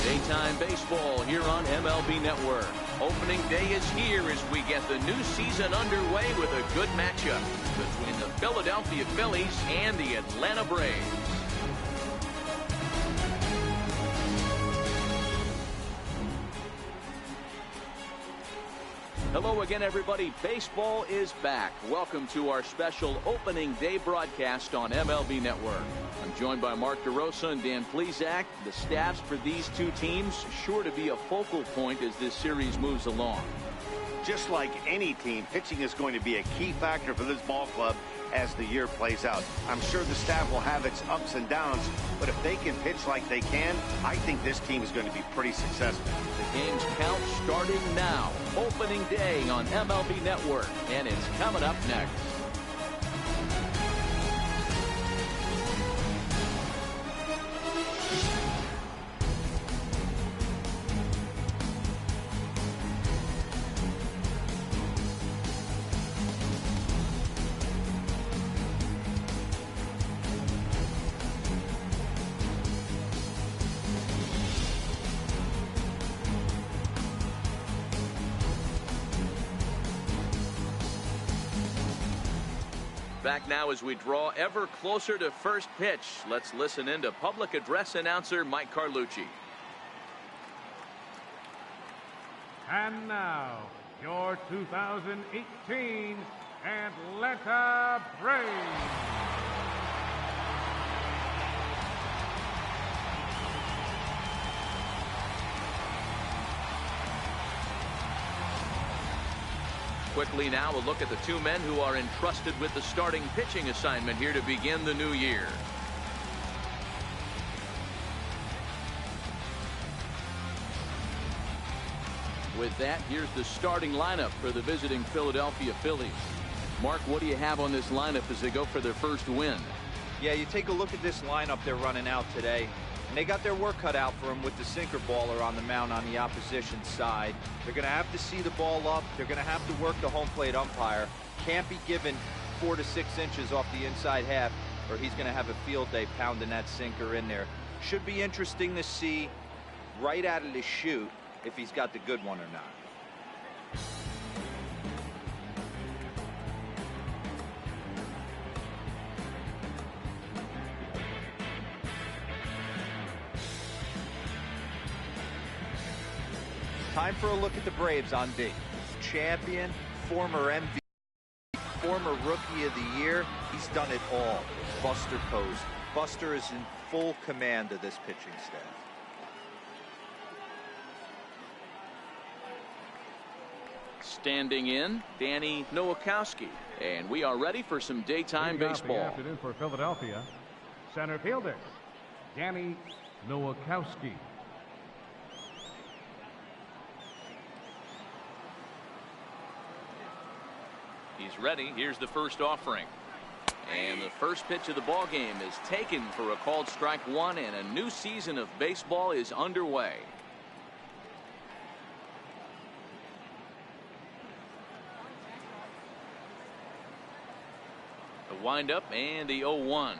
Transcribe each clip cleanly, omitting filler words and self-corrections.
Daytime baseball here on MLB Network. Opening day is here as we get the new season underway with a good matchup between the Philadelphia Phillies and the Atlanta Braves. Hello again, everybody. Baseball is back. Welcome to our special opening day broadcast on MLB Network. I'm joined by Mark DeRosa and Dan Plesac. The staffs for these two teams sure to be a focal point as this series moves along. Just like any team, pitching is going to be a key factor for this ball club as the year plays out. I'm sure the staff will have its ups and downs, but if they can pitch like they can, I think this team is going to be pretty successful. The game's count starting now. Opening day on MLB Network, and it's coming up next. Back now as we draw ever closer to first pitch. Let's listen in to public address announcer Mike Carlucci. And now, your 2018 Atlanta Braves. Quickly now, a look at the two men who are entrusted with the starting pitching assignment here to begin the new year. With that, here's the starting lineup for the visiting Philadelphia Phillies. Mark, what do you have on this lineup as they go for their first win? Yeah, you take a look at this lineup they're running out today, and they got their work cut out for them with the sinker baller on the mound on the opposition side. They're going to have to see the ball up. They're going to have to work the home plate umpire. Can't be given 4 to 6 inches off the inside half, or he's going to have a field day pounding that sinker in there. Should be interesting to see right out of the chute if he's got the good one or not. Time for a look at the Braves on D. Champion, former MVP, former Rookie of the Year. He's done it all. Buster Posey. Buster is in full command of this pitching staff. Standing in, Danny Nowakowski. And we are ready for some daytime baseball. The afternoon for Philadelphia. Center fielder, Danny Nowakowski. He's ready. Here's the first offering. And the first pitch of the ball game is taken for a called strike one, and a new season of baseball is underway. The windup and the 0-1.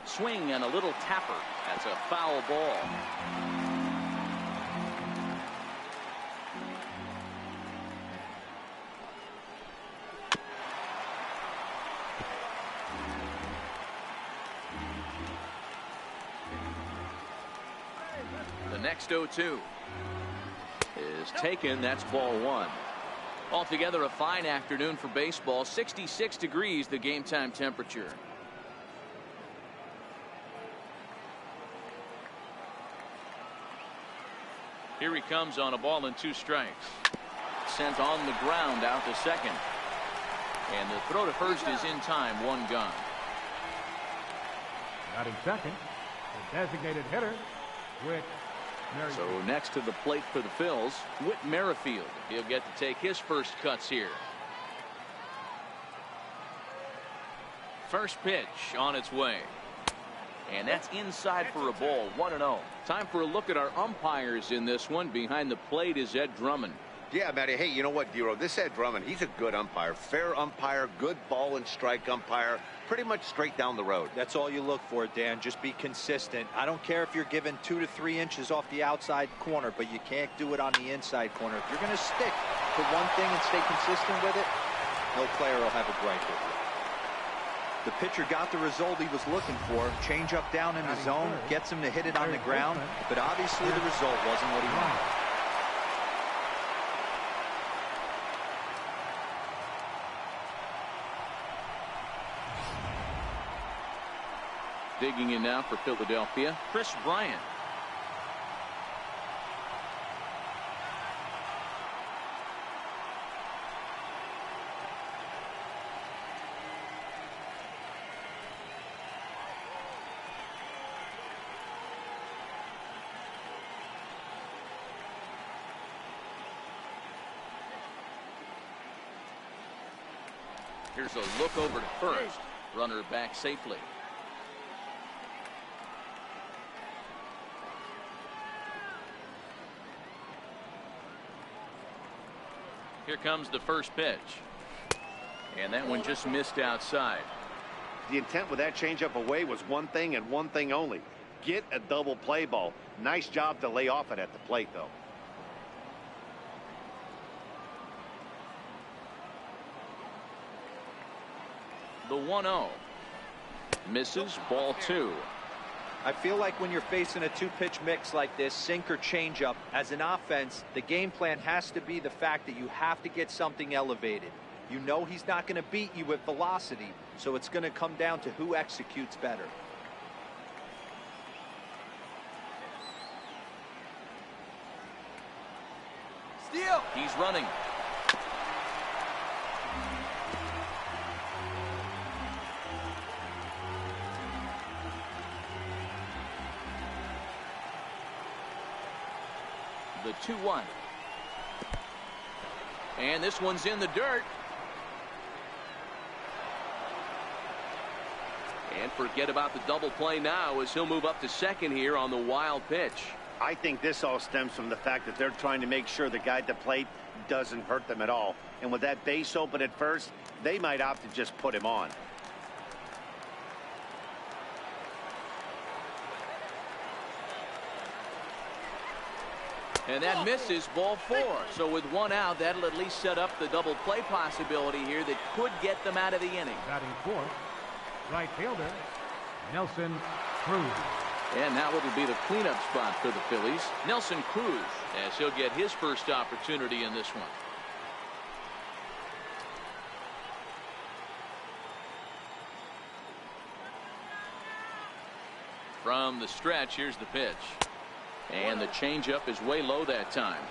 Swing and a little tapper. That's a foul ball. The next 0-2 is taken. That's ball one. Altogether a fine afternoon for baseball. 66 degrees the game time temperature. Here he comes on a ball and 2 strikes. Sent on the ground out to second. And the throw to first is in time. 1 gone. Out in second, the designated hitter, Whit Merrifield. So next to the plate for the Phils, Whit Merrifield. He'll get to take his first cuts here. First pitch on its way. And that's inside for a ball. 1-0. Time for a look at our umpires in this one. Behind the plate is Ed Drummond. Yeah, Matty. Hey, you know what, Dero? This Ed Drummond, he's a good umpire. Fair umpire, good ball and strike umpire. Pretty much straight down the road. That's all you look for, Dan. Just be consistent. I don't care if you're given 2 to 3 inches off the outside corner, but you can't do it on the inside corner. If you're going to stick to one thing and stay consistent with it, no player will have a gripe with you. The pitcher got the result he was looking for. Change up down in the zone, gets him to hit it on the ground, but obviously the result wasn't what he wanted. Digging in now for Philadelphia, Chris Bryant. Here's a look over to first. Runner back safely. Here comes the first pitch. And that one just missed outside. The intent with that changeup away was one thing and one thing only. Get a double play ball. Nice job to lay off it at the plate, though. The 1-0. Misses, ball 2. I feel like when you're facing a two-pitch mix like this, sink or changeup, as an offense, the game plan has to be the fact that you have to get something elevated. You know he's not going to beat you with velocity, so it's going to come down to who executes better. Steal! He's running. The 2-1. And this one's in the dirt. And forget about the double play now as he'll move up to second here on the wild pitch. I think this all stems from the fact that they're trying to make sure the guy at the plate doesn't hurt them at all. And with that base open at first, they might opt to just put him on. And that misses, ball 4. So with one out, that'll at least set up the double play possibility here that could get them out of the inning. Batting fourth, right fielder, Nelson Cruz. And now it'll be the cleanup spot for the Phillies. Nelson Cruz, as he'll get his first opportunity in this one. From the stretch, here's the pitch. And the changeup is way low that time.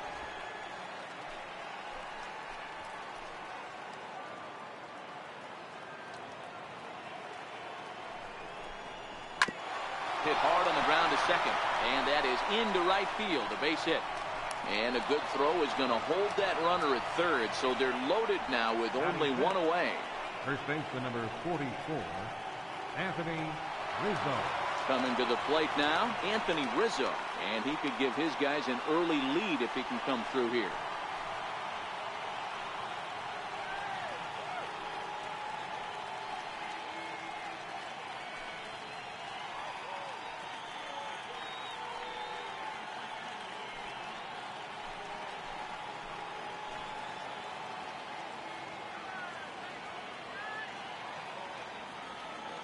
Hit hard on the ground to second. And that is into right field, a base hit. And a good throw is going to hold that runner at third. So they're loaded now with only one away. First baseman number 44, Anthony Rizzo. Coming to the plate now, Anthony Rizzo. And he could give his guys an early lead if he can come through here.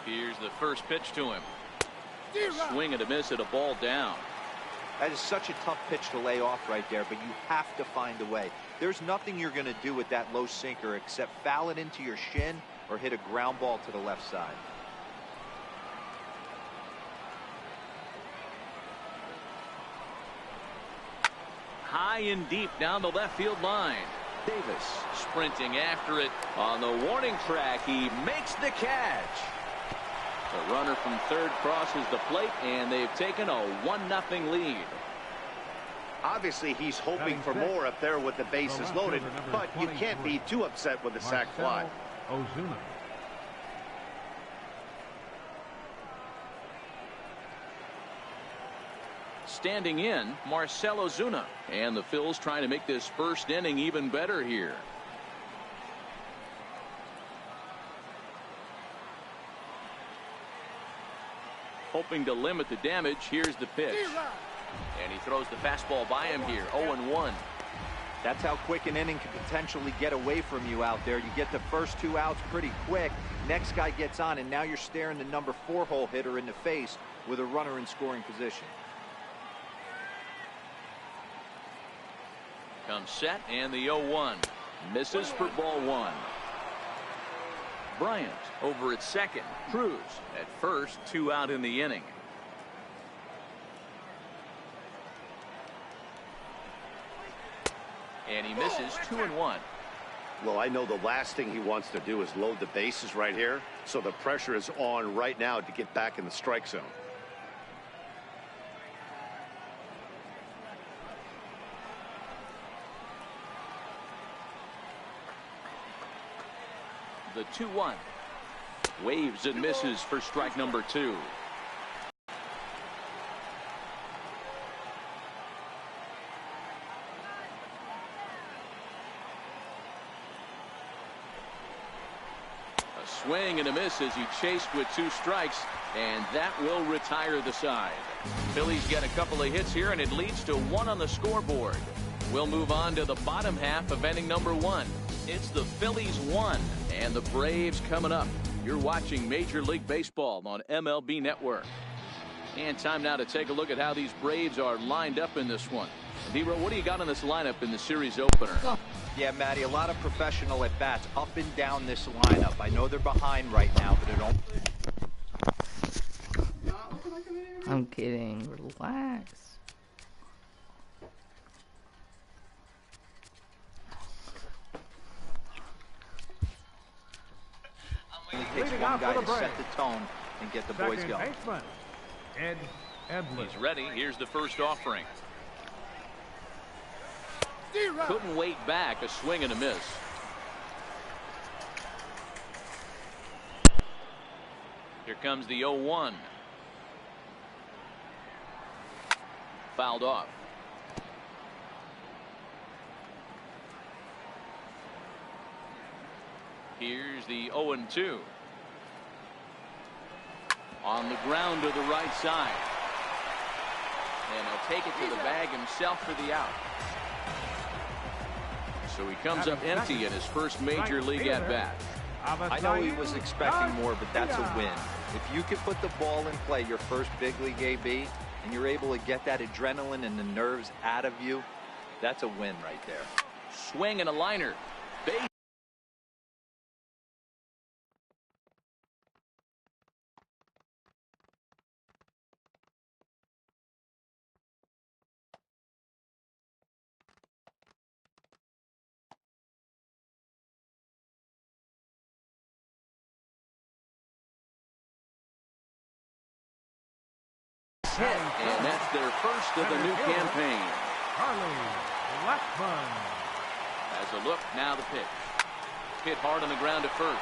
Here's the first pitch to him. Swing and a miss at a ball down. That is such a tough pitch to lay off right there, but you have to find a way. There's nothing you're going to do with that low sinker except foul it into your shin or hit a ground ball to the left side. High and deep down the left field line. Davis sprinting after it on the warning track. He makes the catch. The runner from third crosses the plate, and they've taken a 1-0 lead. Obviously, he's hoping for more up there with the bases loaded, but you can't be too upset with the sac fly. Ozuna. Standing in, Marcell Ozuna. And the Phils trying to make this first inning even better here. Hoping to limit the damage. Here's the pitch. And he throws the fastball by him here. 0-1. That's how quick an inning can potentially get away from you out there. You get the first 2 outs pretty quick. Next guy gets on, and now you're staring the number 4 hole hitter in the face with a runner in scoring position. Comes set, and the 0-1. Misses for ball 1. Bryant over at second. Cruz at first. 2 out in the inning. And he misses. 2-1. Well, I know the last thing he wants to do is load the bases right here, so the pressure is on right now to get back in the strike zone. The 2-1. Waves and misses for strike number 2. A swing and a miss as he chased with 2 strikes, and that will retire the side. Phillies get a couple of hits here, and it leads to 1 on the scoreboard. We'll move on to the bottom half of inning number 1. It's the Phillies 1 and the Braves coming up. You're watching Major League Baseball on MLB Network. And time now to take a look at how these Braves are lined up in this one. D-Row, what do you got on this lineup in the series opener? Yeah, Matty, a lot of professional at-bats up and down this lineup. I know they're behind right now, but it don't... I'm kidding. Relax. It takes one guy to set the tone and get the boys going. Baseman, Ed Edlin. He's ready. Here's the first offering. Couldn't wait back. A swing and a miss. Here comes the 0-1. Fouled off. Here's the 0-2. On the ground to the right side. And he'll take it to the bag himself for the out. So he comes up empty in his first major league at-bat. I know he was expecting more, but that's a win. If you can put the ball in play, your first big league AB, and you're able to get that adrenaline and the nerves out of you, that's a win right there. Swing and a liner. Base. Hit, and that's their first of the new campaign. Harley Blackburn. As a look, now the pitch. Hit hard on the ground to first.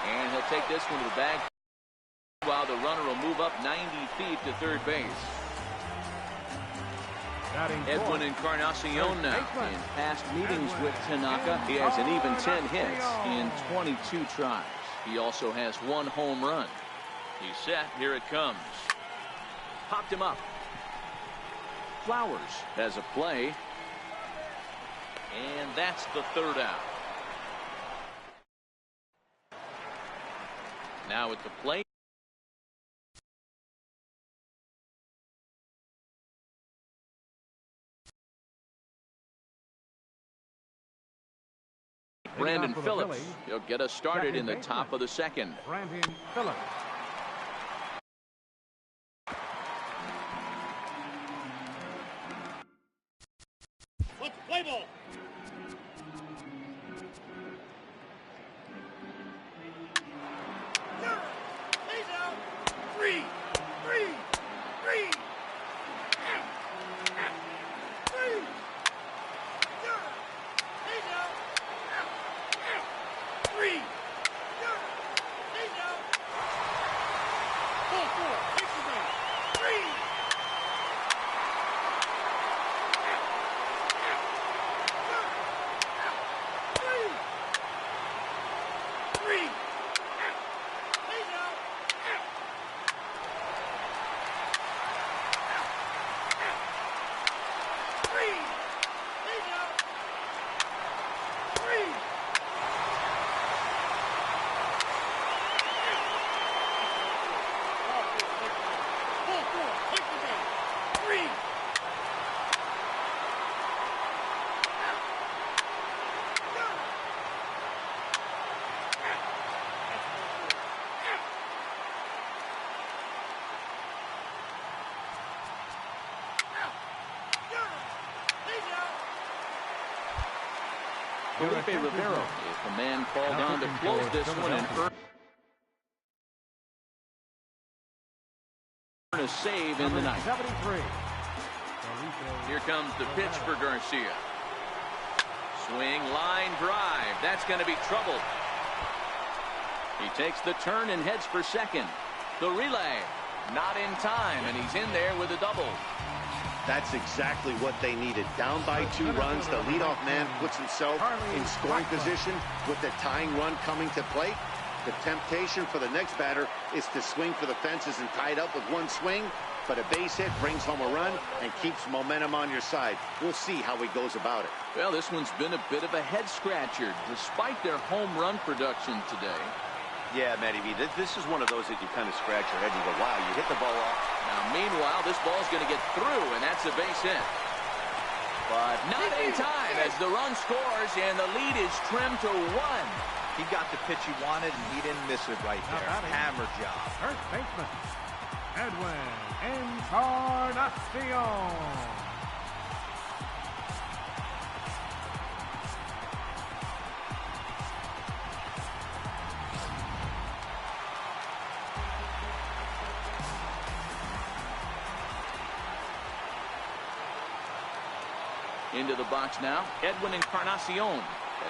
And he'll take this one to the bag while the runner will move up 90 feet to third base. Edwin Encarnacion now. In past meetings with Tanaka, he has an even 10 hits in 22 tries. He also has 1 home run. He's set. Here it comes. Popped him up. Flowers has a play. And that's the 3rd out. Now at the plate. Brandon Phillips. He'll get us started in the top of the 2nd. Brandon Phillips. Play ball. He's out. 3. 3. 3. 3. He's out. 3. He's out. Ball 4. Takes the base. 3. Felipe Rivero. If a man called on to close this one and earn a save in the ninth. 73. Here comes the pitch for Garcia. Swing, line, drive. That's going to be trouble. He takes the turn and heads for second. The relay, not in time, and he's in there with a double. That's exactly what they needed. Down by 2 runs, the leadoff man puts himself in scoring position with the tying run coming to plate. The temptation for the next batter is to swing for the fences and tie it up with one swing, but a base hit brings home a run and keeps momentum on your side. We'll see how he goes about it. Well, this one's been a bit of a head-scratcher, despite their home run production today. Yeah, Matty V, this is one of those that you kind of scratch your head and go, wow, you hit the ball off. Now, meanwhile, this ball's going to get through, and that's a base hit. But not in time as the run scores, and the lead is trimmed to 1. He got the pitch he wanted, and he didn't miss it right there. Hammer job. First baseman, Edwin Encarnacion. Into the box now, Edwin Encarnacion.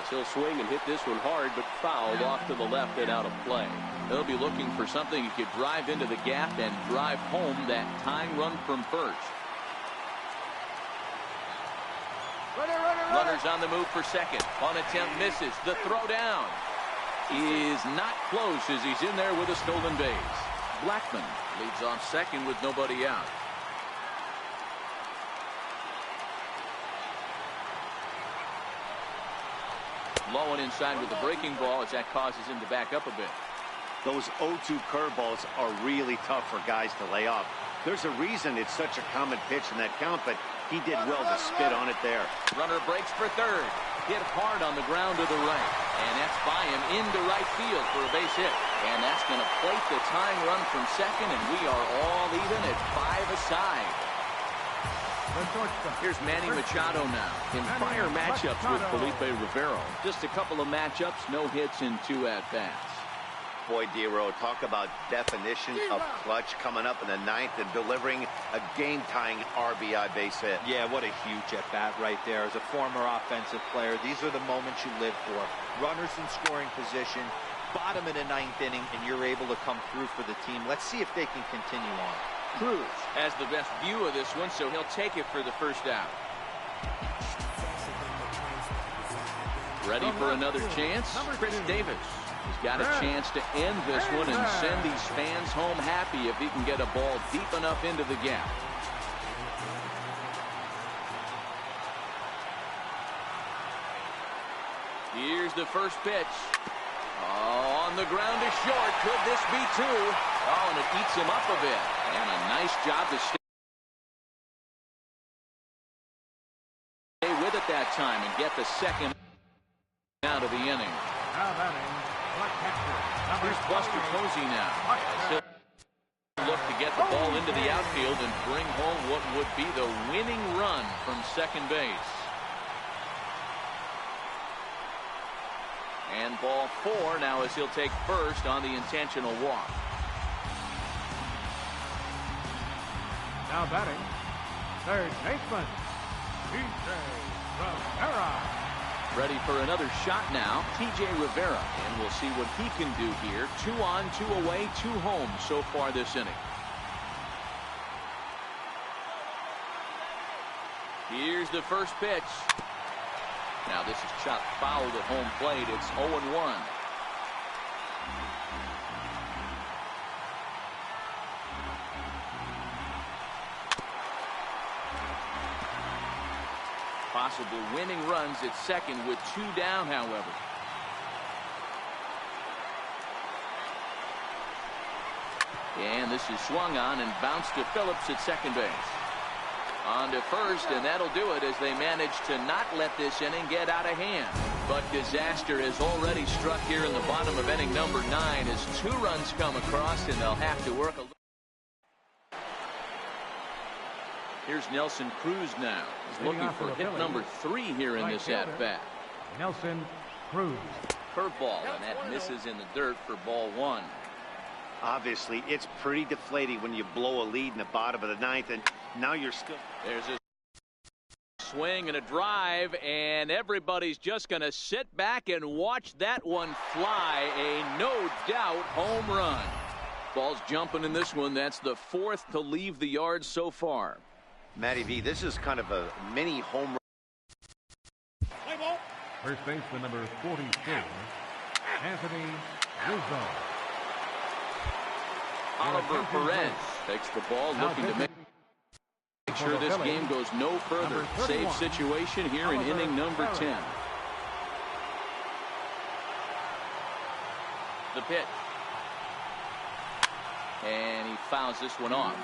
As he'll swing and hit this one hard, but fouled off to the left and out of play. He'll be looking for something he could drive into the gap and drive home that tying run from first. Runners on the move for second. On attempt misses. The throw down is not close as he's in there with a stolen base. Blackman leads off second with nobody out. Low and inside with the breaking ball as that causes him to back up a bit. Those 0-2 curveballs are really tough for guys to lay off. There's a reason it's such a common pitch in that count, but he did well to spit on it there. Runner breaks for third. Hit hard on the ground to the right. And that's by him into right field for a base hit. And that's going to plate the tying run from second, and we are all even at 5 aside. Here's Manny Machado now. In prior matchups with Felipe Rivero, just a couple of matchups, no hits in 2 at-bats. Boy, Dero, talk about definition of clutch coming up in the 9th and delivering a game-tying RBI base hit. Yeah, what a huge at-bat right there. As a former offensive player, these are the moments you live for. Runners in scoring position, bottom of the 9th inning, and you're able to come through for the team. Let's see if they can continue on. Cruz has the best view of this one, so he'll take it for the first out. Ready for another chance? Chris Davis. He's got a chance to end this one and send these fans home happy if he can get a ball deep enough into the gap. Here's the first pitch. Oh, on the ground is short. Could this be 2? Oh, and it eats him up a bit. And a nice job to stay with it that time and get the second out of the inning. Here's Buster Posey now. He'll look to get the ball into the outfield and bring home what would be the winning run from second base. And ball 4 now as he'll take first on the intentional walk. Now batting, third baseman, T.J. Rivera. Ready for another shot now, T.J. Rivera. And we'll see what he can do here. 2 on, 2 away, 2 home so far this inning. Here's the first pitch. Now this is chopped foul at home plate. It's 0-1. Possible winning runs at second with 2 down, however. And this is swung on and bounced to Phillips at second base. On to first, and that'll do it as they manage to not let this inning get out of hand. But disaster has already struck here in the bottom of inning number 9 as 2 runs come across, and they'll have to work a little. Here's Nelson Cruz now. He's looking for hit number 3 here in this at-bat. Nelson Cruz. Curveball, and that misses in the dirt for ball one. Obviously, it's pretty deflating when you blow a lead in the bottom of the ninth, and now you're still. There's a swing and a drive, and everybody's just going to sit back and watch that one fly. A no-doubt home run. Ball's jumping in this one. That's the fourth to leave the yard so far. Matty V, this is kind of a mini home run. Play ball. First baseman number 44, Anthony Rizzo. Oliver Perez takes the ball, looking to make sure this game goes no further. Save situation here in inning number 10. The pitch. And he fouls this one off.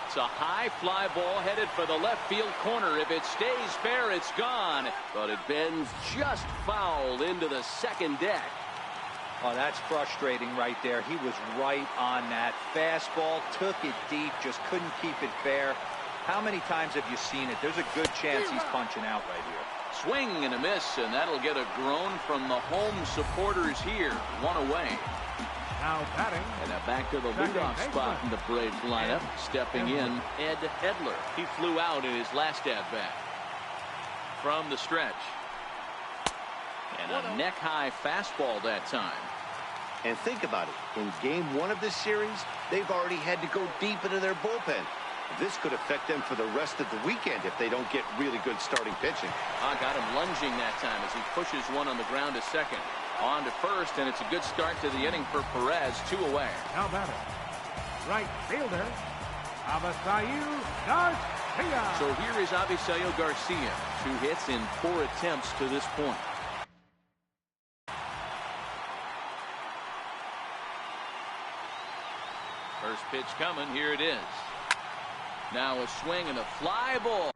It's a high fly ball headed for the left field corner. If it stays fair, it's gone. But it bends just foul into the second deck. Oh, that's frustrating right there. He was right on that. Fastball, took it deep, just couldn't keep it fair. How many times have you seen it? There's a good chance he's punching out right here. Swing and a miss, and that'll get a groan from the home supporters here. One away. Now batting. And now back to the leadoff spot in the Braves lineup. Stepping in, Ed Edler. He flew out in his last at-bat. From the stretch. And a neck-high fastball that time. And think about it. In game one of this series, they've already had to go deep into their bullpen. This could affect them for the rest of the weekend if they don't get really good starting pitching. Got him lunging that time as he pushes one on the ground to second. On to first, and it's a good start to the inning for Perez. 2 away. Now batting. Right fielder, Avisail Garcia. So here is Avisail Garcia. 2 hits in 4 attempts to this point. First pitch coming. Here it is. Now a swing and a fly ball.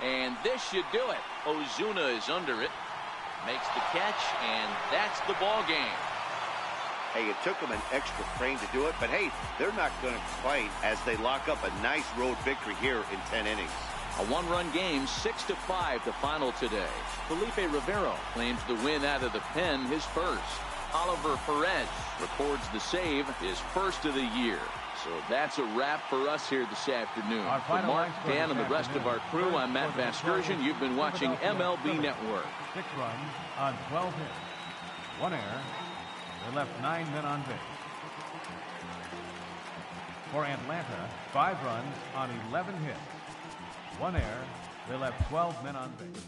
And this should do it. Ozuna is under it. Makes the catch, and that's the ball game. Hey, it took them an extra frame to do it, but hey, they're not going to complain as they lock up a nice road victory here in 10 innings. A 1-run game, 6-5 the final today. Felipe Rivero claims the win out of the pen, his first. Oliver Perez records the save, his first of the year. So that's a wrap for us here this afternoon. For Mark, Dan, and the rest of our crew, I'm Matt Vasgersian. You've been watching MLB Network. 6 runs on 12 hits. 1 error. They left 9 men on base. For Atlanta, 5 runs on 11 hits. 1 error. They left 12 men on base.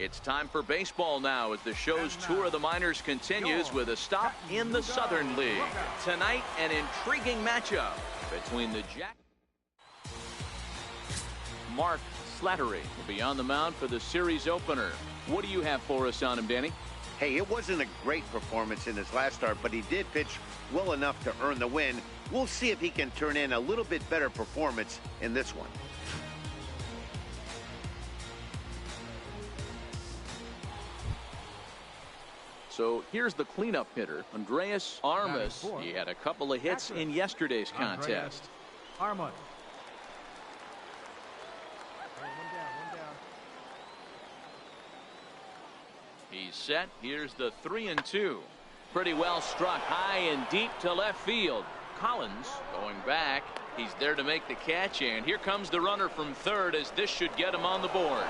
It's time for baseball now as the show's tour of the minors continues with a stop in the Southern League. Tonight, an intriguing matchup between the Jack. Mark Slattery will be on the mound for the series opener. What do you have for us on him, Danny? Hey, it wasn't a great performance in his last start, but he did pitch well enough to earn the win. We'll see if he can turn in a little bit better performance in this one. So here's the cleanup hitter, Andreas Armas. He had a couple of hits in yesterday's contest. Armas. He's set. Here's the 3-2. Pretty well struck high and deep to left field. Collins going back. He's there to make the catch, and here comes the runner from third, as this should get him on the board.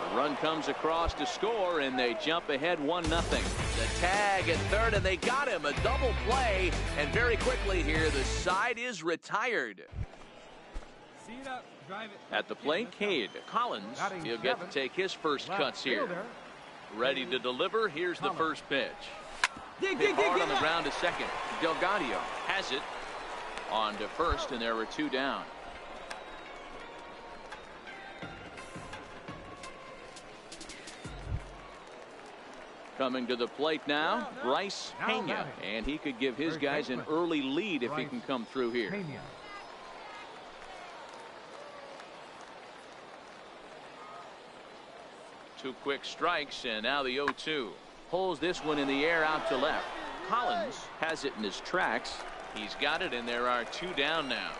The run comes across to score, and they jump ahead 1-0. The tag at third, and they got him. A double play, and very quickly here, the side is retired. See it up, drive it. At the plate, Cade. Collins, he'll get to take his first cuts here. Ready to deliver. Here's the first pitch. Hit hard on the ground to second. Delgadio has it on to first, and there were 2 down. Coming to the plate now, Bryce Pena, and he could give his guys an early lead if he can come through here. 2 quick strikes, and now the 0-2. Pulls this one in the air out to left. Collins has it in his tracks. He's got it, and there are 2 down now.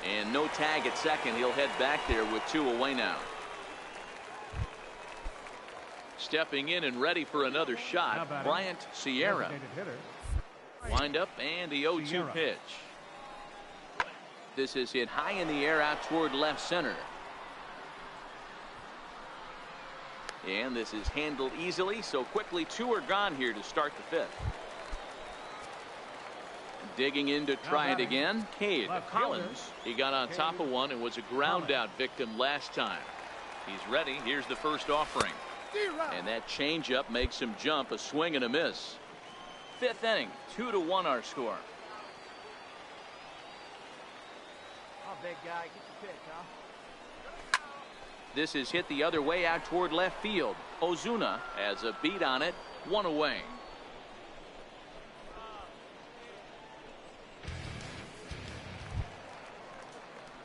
And no tag at second. He'll head back there with 2 away now. Stepping in and ready for another shot, Bryant Sierra. Wind up, and the 0-2 pitch. This is hit high in the air out toward left center. And this is handled easily, so quickly 2 are gone here to start the 5th. Digging in to try it again, Cade. Collins, he got on top of one and was a ground out victim last time. He's ready. Here's the first offering. And that changeup makes him jump. A swing and a miss. 5th inning, 2-1 our score. Oh, big guy, get the pitch, huh? This is hit the other way out toward left field. Ozuna has a beat on it. 1 away.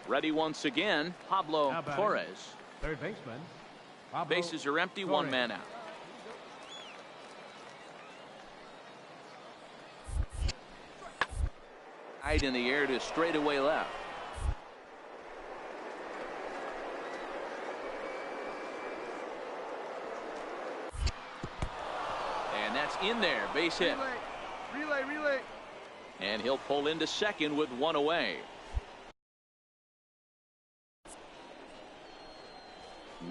Ready once again, Pablo Torres. Third baseman. Pablo Bases are empty, Torres. 1 man out. High in the air to straightaway left. And that's in there, base hit. Relay. And he'll pull into second with 1 away.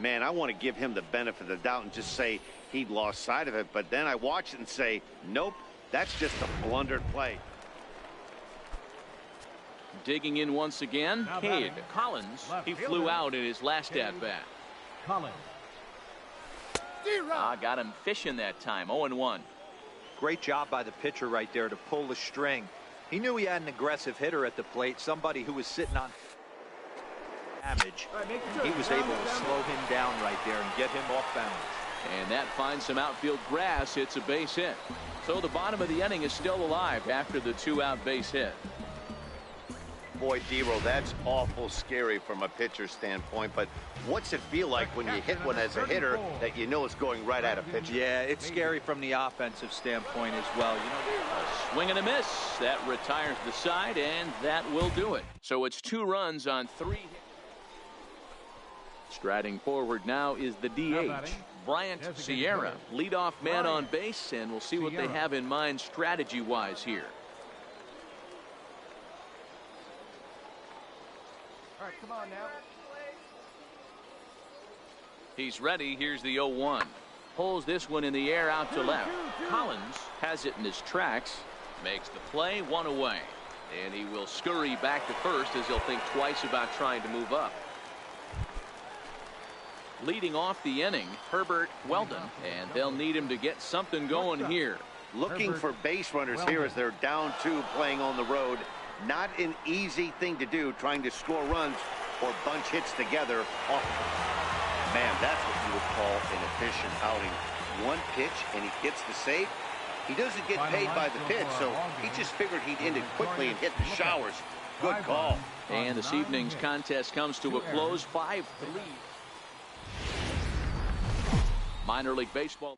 Man, I want to give him the benefit of the doubt and just say he lost sight of it. But then I watch it and say, nope, that's just a blundered play. Digging in once again, Cade. Collins, he flew out in his last at-bat. Collins. Got him fishing that time, 0-1. Great job by the pitcher right there to pull the string. He knew he had an aggressive hitter at the plate, somebody who was sitting on damage. He was able to slow him down right there and get him off balance. And that finds some outfield grass. It's a base hit. So the bottom of the inning is still alive after the 2-out base hit. Boy, Dero, that's awful scary from a pitcher's standpoint. But what's it feel like when you hit one as a hitter that you know is going right at a pitcher? Yeah, it's scary from the offensive standpoint as well. You know, a swing and a miss. That retires the side, and that will do it. So it's 2 runs on 3 hits. Striding forward now is the DH, Bryant Sierra, leadoff man on base, and we'll see what they have in mind strategy-wise here. All right, come on now. He's ready. Here's the 0-1. Pulls this one in the air out to left. Collins has it in his tracks. Makes the play, 1 away. And he will scurry back to first as he'll think twice about trying to move up. Leading off the inning, Herbert Weldon, and they'll need him to get something going here. Looking for base runners here as they're down 2 playing on the road. Not an easy thing to do, trying to score runs or bunch hits together. Oh, man, that's what you would call an efficient outing. 1 pitch and he gets the save. He doesn't get paid by the pitch, so he just figured he'd end it quickly and hit the showers. Good call. And this evening's contest comes to a close, 5-3. Minor League Baseball.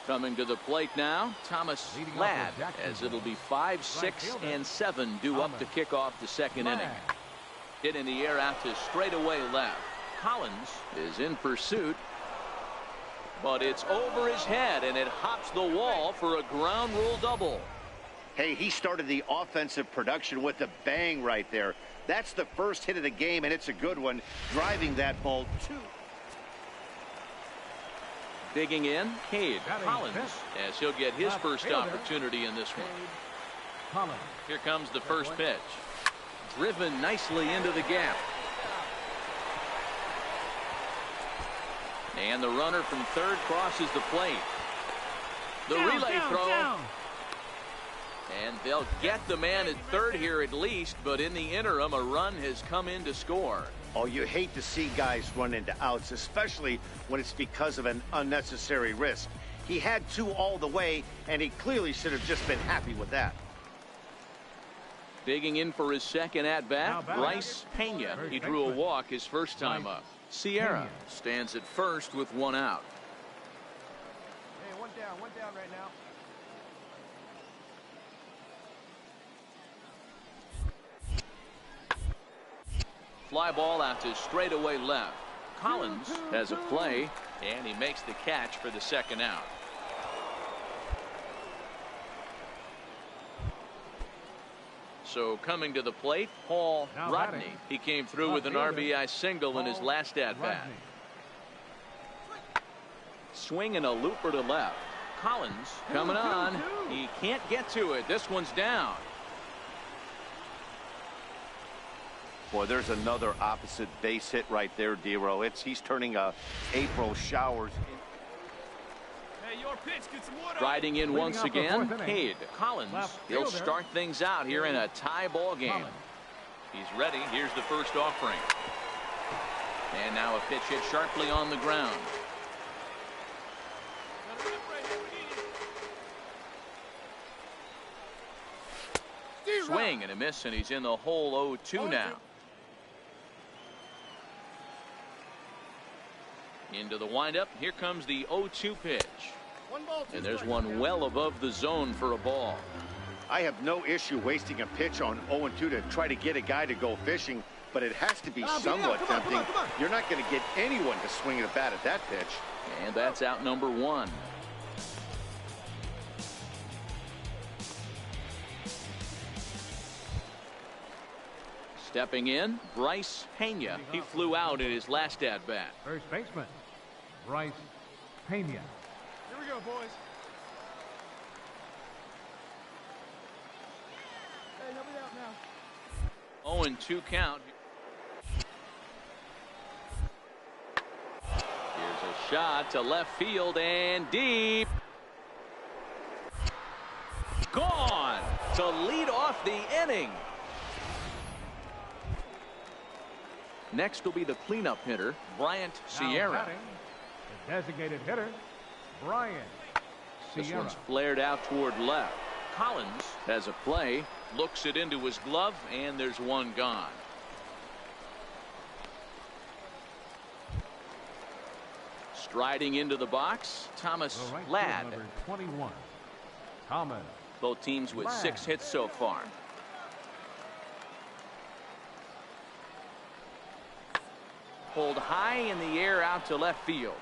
Coming to the plate now, Thomas Ladd, as it'll be 5, 6, and 7 due up to kick off the 2nd inning. Hit in the air out to straightaway left. Collins is in pursuit, but it's over his head, and it hops the wall for a ground rule double. Hey, he started the offensive production with a bang right there. That's the first hit of the game, and it's a good one, driving that ball to. Digging in, Cade Collins, as he'll get his first opportunity in this one. Here comes the first pitch. Driven nicely into the gap. And the runner from third crosses the plate. The relay throw. And they'll get the man at third here at least, but in the interim, a run has come in to score. Oh, you hate to see guys run into outs, especially when it's because of an unnecessary risk. He had two all the way, and he clearly should have just been happy with that. Digging in for his second at-bat, Bryce Pena. He drew a walk his first time up. Sierra stands at first with one out. Hey, one down right now. Fly ball out to straightaway left. Collins has a play, and he makes the catch for the second out. So coming to the plate, Paul Rodney. He came through with an RBI single in his last at-bat. Swing and a looper to left. Collins coming on. He can't get to it. This one's down. Boy, there's another opposite base hit right there, Dero. He's turning April showers. Hey, your pitch, get some water. Riding in once again, Cade Collins. He'll start things out here in a tie ball game. He's ready. Here's the first offering. And now a pitch hit sharply on the ground. Swing and a miss, and he's in the hole 0-2 now. Into the windup. Here comes the 0-2 pitch. And there's one well above the zone for a ball. I have no issue wasting a pitch on 0-2 to try to get a guy to go fishing, but it has to be somewhat tempting. You're not going to get anyone to swing a bat at that pitch. And that's out number one. Stepping in, Bryce Pena. He flew out in his last at-bat. First baseman, Bryce Pena. Here we go, boys. Hey, nobody out now. 0-2 count. Here's a shot to left field and deep. Gone to lead off the inning. Next will be the cleanup hitter, Bryant Sierra. The designated hitter, Bryant Sierra. This one's flared out toward left. Collins has a play, looks it into his glove, and there's one gone. Striding into the box, Thomas Ladd. Number 21, Thomas. Both teams with 6 hits so far. Pulled high in the air out to left field.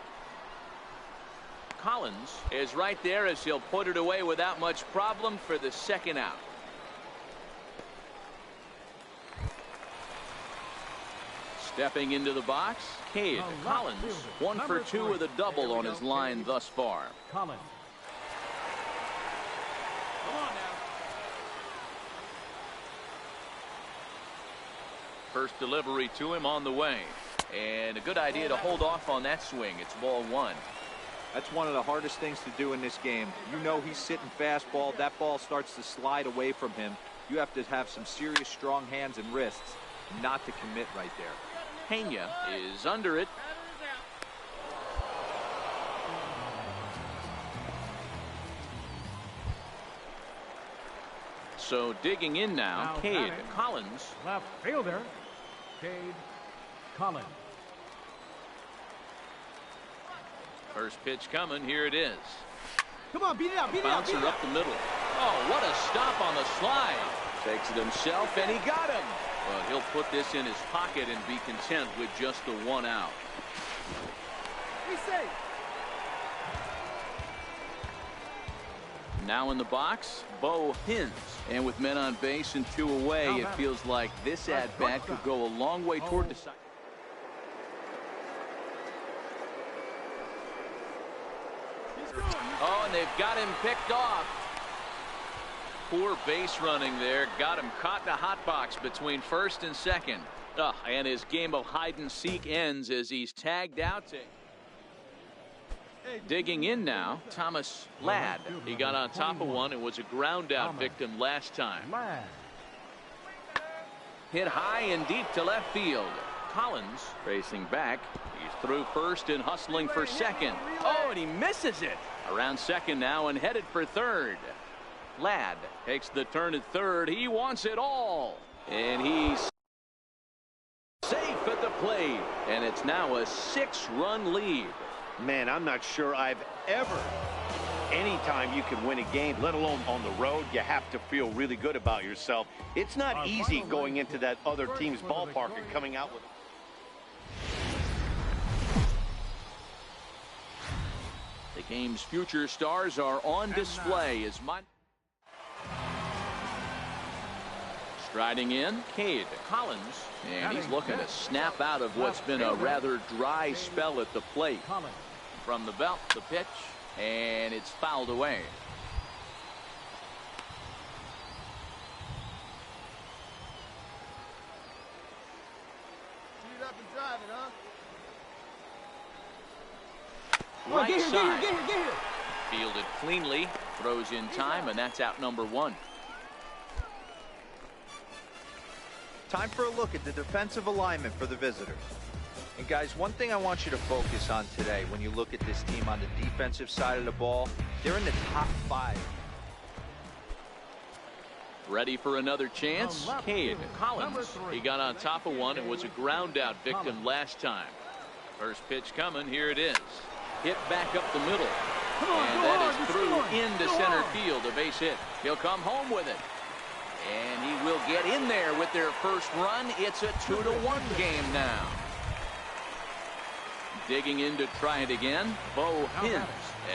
Collins is right there as he'll put it away without much problem for the second out. Stepping into the box, Cade Collins, 1 for 2 with a double on his line thus far. Collins. Come on now. First delivery to him on the way. And a good idea to hold off on that swing. It's ball 1. That's one of the hardest things to do in this game. You know he's sitting fastball. That ball starts to slide away from him. You have to have some serious strong hands and wrists not to commit right there. Pena is under it. So digging in now, Cade Collins. Left fielder, Cade Collins. First pitch coming. Here it is. Come on, beat it out, beat it out. Bouncer up the middle. Oh, what a stop on the slide. Takes it himself, and he got him. Well, he'll put this in his pocket and be content with just the 1 out. Be safe. Now in the box, Bo Hins. And with men on base and 2 away, it feels like this at-bat could go a long way toward the side. Oh, and they've got him picked off. Poor base running there. Got him caught in a hot box between first and second. And his game of hide-and-seek ends as he's tagged out. Digging in now, Thomas Ladd. He got on top of one and was a ground-out victim last time. Hit high and deep to left field. Collins racing back. He's through first and hustling for second. Oh, and he misses it. Around second now and headed for third. Ladd takes the turn at third. He wants it all. And he's safe at the plate. And it's now a 6-run lead. Man, I'm not sure I've ever, anytime you can win a game, let alone on the road, you have to feel really good about yourself. It's not easy going into that other team's ballpark and coming out with it. The game's future stars are on display as striding in, Cade Collins, and he's looking to snap out of what's been a rather dry spell at the plate. From the belt, the pitch, and it's fouled away. Shoot up and drive it, huh? Right side. Get here. Fielded cleanly, throws in time, and that's out number 1. Time for a look at the defensive alignment for the visitors. And guys, one thing I want you to focus on today when you look at this team on the defensive side of the ball, they're in the top 5. Ready for another chance? Cade Collins. He got on top of one and was a ground out victim last time. First pitch coming. Here it is. Hit back up the middle. And that is through into center field. A base hit. He'll come home with it. And he will get in there with their first run. It's a 2-1 game now. Digging in to try it again, Bo Hins,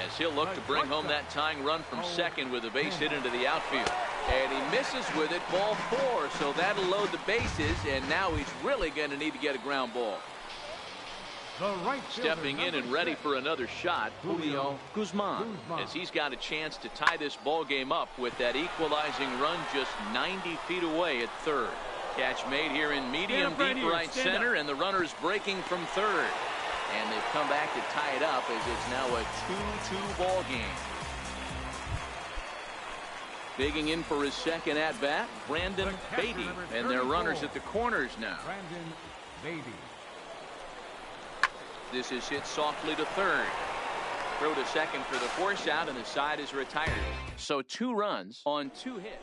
as he'll look to bring home that tying run from second with a base hit into the outfield. And he misses with it, ball 4, so that'll load the bases, and now he's really going to need to get a ground ball. Stepping in and ready for another shot, Julio Guzman, as he's got a chance to tie this ball game up with that equalizing run just 90 feet away at third. Catch made here in medium deep right center, and the runner's breaking from third. And they've come back to tie it up as it's now a 2-2 ball game. Digging in for his second at-bat, Brandon Beatty. And their runners at the corners now. Brandon Beatty. This is hit softly to third. Throw to second for the force out, and the side is retired. So 2 runs on 2 hits.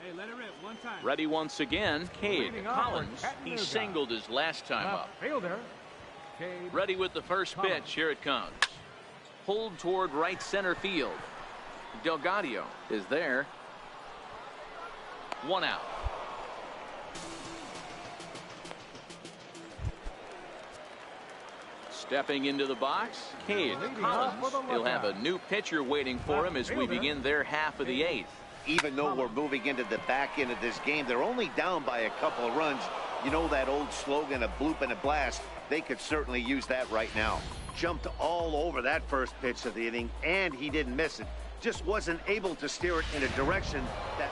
Hey, let it rip one time. Ready once again, Cade Collins. He singled his last time up. Fielder. Ready with the first pitch. Here it comes. Pulled toward right center field. Delgado is there. 1 out. Stepping into the box, Cade Collins. He'll have a new pitcher waiting for him as we begin their half of the 8th. Even though we're moving into the back end of this game, they're only down by a couple of runs. You know that old slogan, a bloop and a blast? They could certainly use that right now. Jumped all over that first pitch of the inning, and he didn't miss it. Just wasn't able to steer it in a direction that...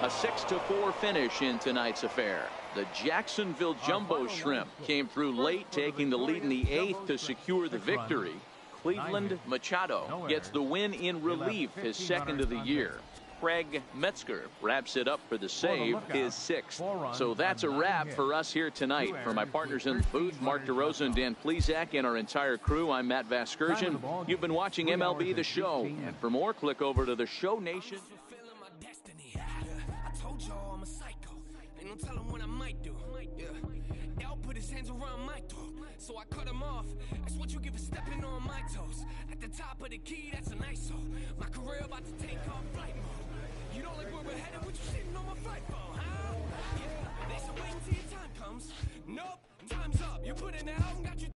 A 6-4 finish in tonight's affair. The Jacksonville Jumbo Shrimp came through late, taking the lead in the 8th to secure the victory. Cleveland Machado gets the win in relief, his second of the year. Craig Metzger wraps it up for the save, his 6th. So that's a wrap for us here tonight. For my partners in the booth, Mark DeRosa and Dan Plesac, and our entire crew, I'm Matt Vasgersian. You've been watching MLB The Show. And for more, click over to the Show Nation. Tell him what I might do. L put his hands around my throat, so I cut him off. That's what you give for stepping on my toes. At the top of the key, that's an ISO. My career about to take off flight mode. You don't like where we're headed? What you sitting on my flight for, huh? Yeah. They said wait until your time comes. Nope, time's up. You put it out and got you.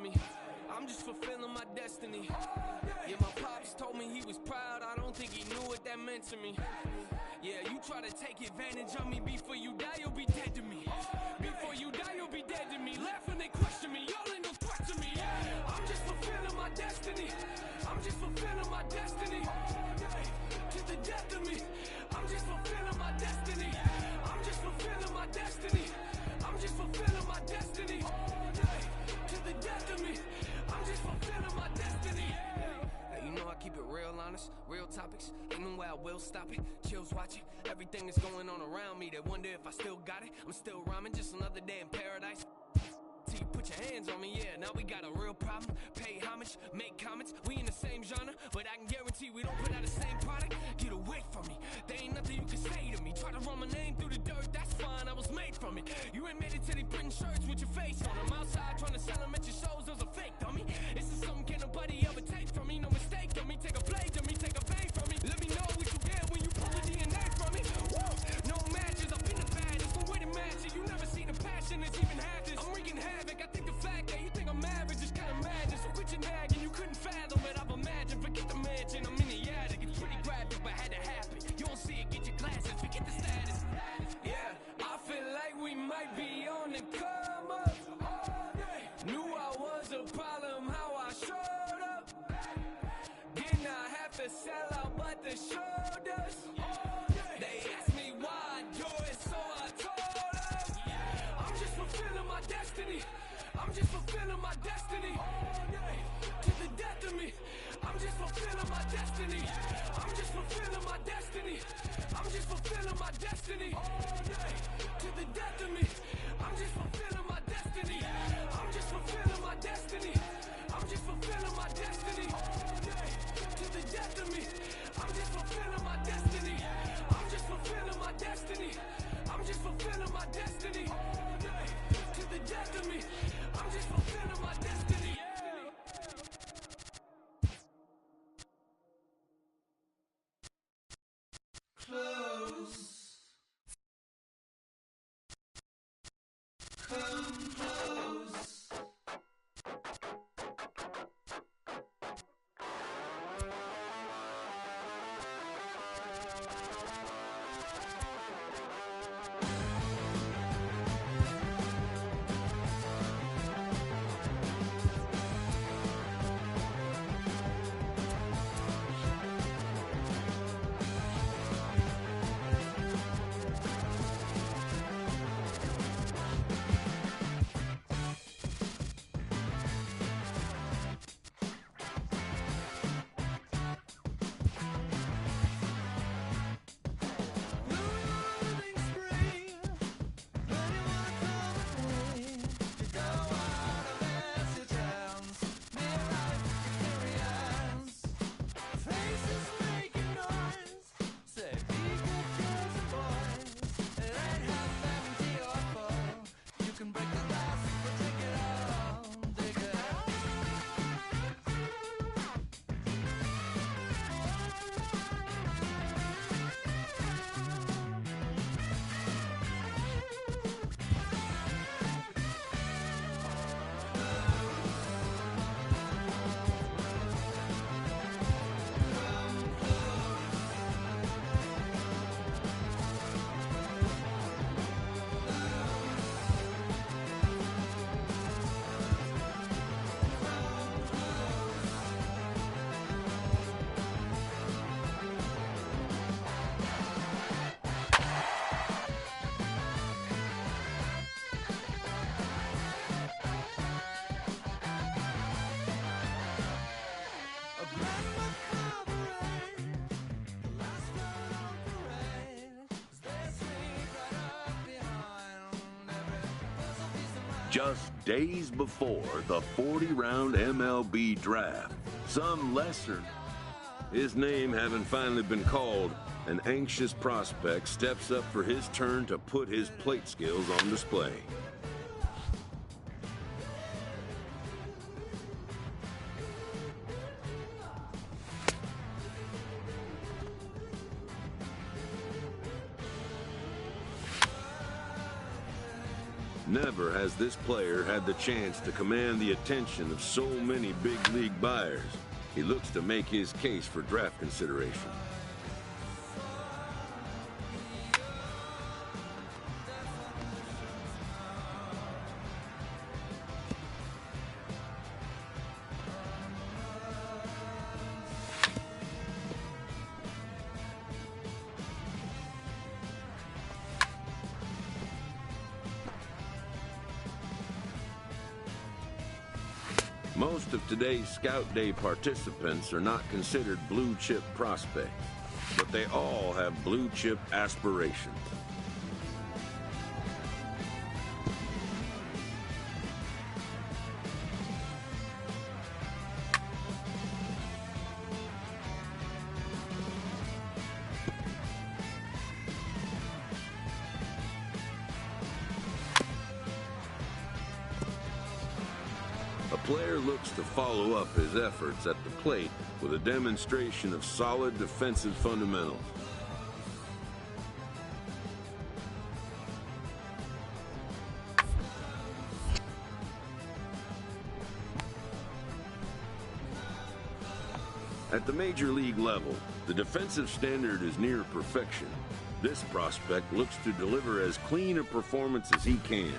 Me. I'm just fulfilling my destiny. Yeah, my pops told me he was proud. I don't think he knew what that meant to me. Yeah, you try to take advantage of me. Before you die, you'll be dead to me. Before you die, you'll be dead to me. Laugh when they question me. Y'all ain't no threat to me. I'm just fulfilling my destiny. I'm just fulfilling my destiny. To the death of me. I'm just fulfilling my destiny. I'm just fulfilling my destiny. I'm just fulfilling my destiny. To the death of me, I'm just fulfilling my destiny. Now, you know I keep it real honest, real topics. Ain't no way I will stop it. Chills watching everything that's going on around me. They wonder if I still got it. I'm still rhyming, just another day in paradise. Till you put your hands on me, yeah. Now we got a real problem. Pay homage, make comments. We in the same genre, but I can guarantee we don't put out the same product. Get away from me. There ain't nothing you can say to me. Try to run my name through the dirt, that's fine. I was made from it. You ain't made it till they printing shirts with your face on them. Outside trying to sell them at your shows, those are fake, dummy. This is something can nobody ever take from me. No mistake on me. Take a blade to me, take a bang from me. Let me know what you get when you pull the DNA from me. Woo! No matches, I've been the baddest. No way to match it. You never seen the passion that's even half this. I'm wreaking havoc. I think the fact that you think I'm average is kind of madness. So quit your nagging, you couldn't fathom it. I've imagined. Forget the mansion, I'm in the attic. It's pretty graphic, but had to happen. You don't see it, get your glasses. Forget the status. Yeah, I feel like we might be on the come up. Knew I was a problem, how I showed up. Didn't I Just days before the 40-round MLB draft, some lesser, his name having finally been called, an anxious prospect steps up for his turn to put his plate skills on display. Never has this player had the chance to command the attention of so many big league buyers. He looks to make his case for draft consideration. Most of today's Scout Day participants are not considered blue-chip prospects, but they all have blue-chip aspirations. A player looks to follow up his efforts at the plate with a demonstration of solid defensive fundamentals. At the major league level, the defensive standard is near perfection. This prospect looks to deliver as clean a performance as he can.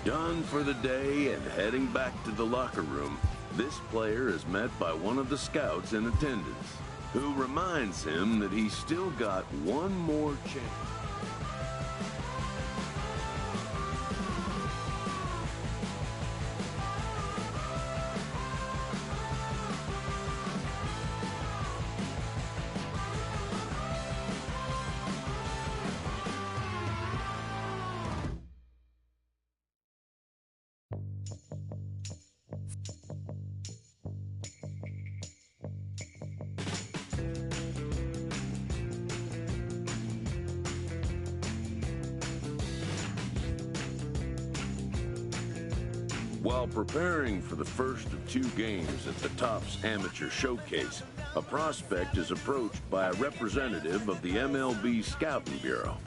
Done for the day and heading back to the locker room, this player is met by one of the scouts in attendance, who reminds him that he's still got one more chance. While preparing for the first of 2 games at the Topps Amateur Showcase, a prospect is approached by a representative of the MLB Scouting Bureau.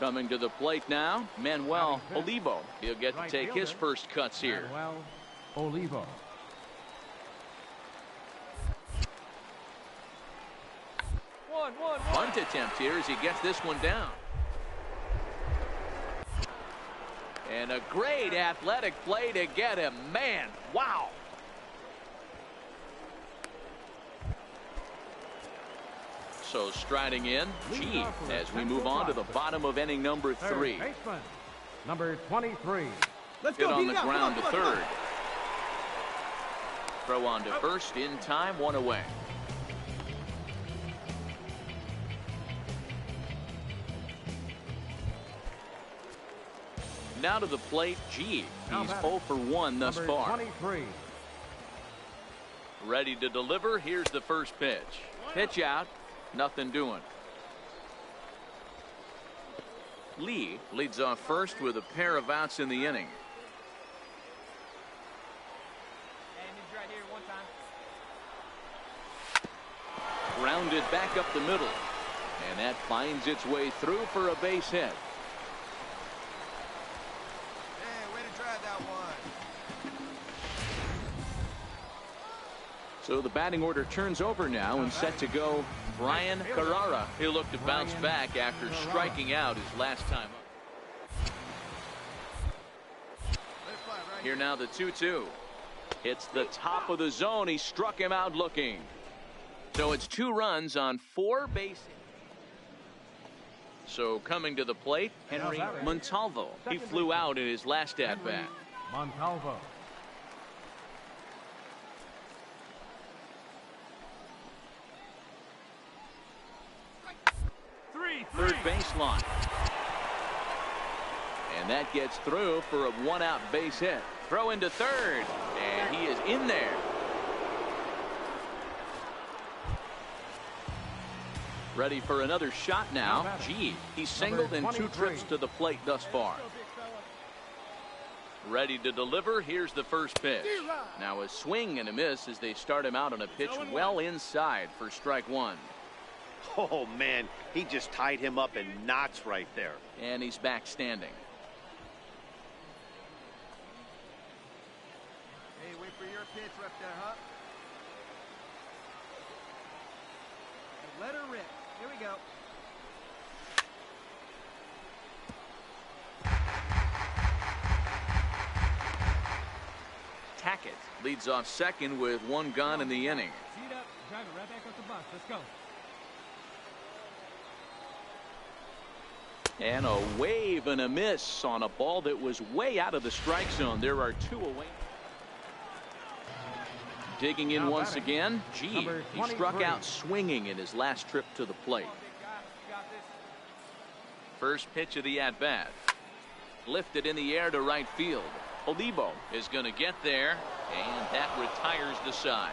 Coming to the plate now, Manuel Olivo. He'll get to take his first cuts here. Manuel Olivo. Bunt attempt here as he gets this one down. And a great athletic play to get him. Man, wow. So striding in, G, as we move on to the bottom of inning number 3. Baseman, number 23. Let's Hit go. on the ground to third. Throw on to first in time, 1 away. Now to the plate, G. He's 0 for 1 thus far. 23. Ready to deliver. Here's the first pitch. Pitch out. Nothing doing. Lee leads off first with a pair of outs in the inning. Grounded back up the middle. And that finds its way through for a base hit. So the batting order turns over now and set to go Brian Carrara. He'll look to bounce back after striking out his last time up. Here now the 2-2. Hits the top of the zone. He struck him out looking. So it's 2 runs on 4 bases. So coming to the plate, Henry Montalvo. He flew out in his last at-bat. Montalvo. Third baseline. And that gets through for a 1-out base hit. Throw into third. And he is in there. Ready for another shot now. G. He's singled in 2 trips to the plate thus far. Ready to deliver. Here's the first pitch. Now a swing and a miss as they start him out on a pitch well inside for strike 1. Oh, man, he just tied him up in knots right there. And he's back standing. Hey, wait for your pitch right there, huh? Let her rip. Here we go. Tackett leads off second with 1 gone in the inning. Seat up. Drive it right back up the box. Let's go. And a wave and a miss on a ball that was way out of the strike zone. There are 2 away. Digging in once again, G. He struck out swinging in his last trip to the plate. First pitch of the at-bat. Lifted in the air to right field. Olivo is going to get there, and that retires the side.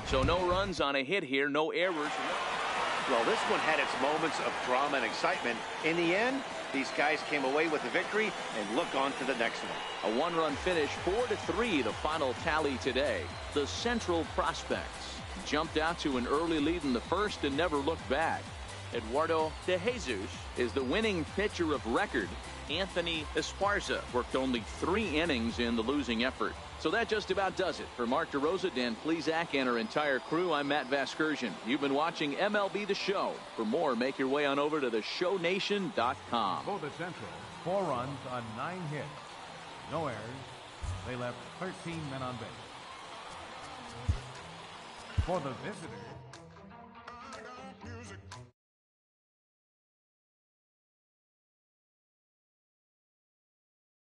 So no runs on a hit here, no errors. Well, this one had its moments of drama and excitement. In the end, these guys came away with the victory and look on to the next one. A 1-run finish, 4-3, the final tally today. The Central Prospects jumped out to an early lead in the first and never looked back. Eduardo De Jesus is the winning pitcher of record. Anthony Esparza worked only 3 innings in the losing effort. So that just about does it. For Mark DeRosa, Dan Plesac, and our entire crew, I'm Matt Vasgersian. You've been watching MLB The Show. For more, make your way on over to theshownation.com. For the Central, 4 runs on 9 hits. No errors. They left 13 men on base. For the visitors,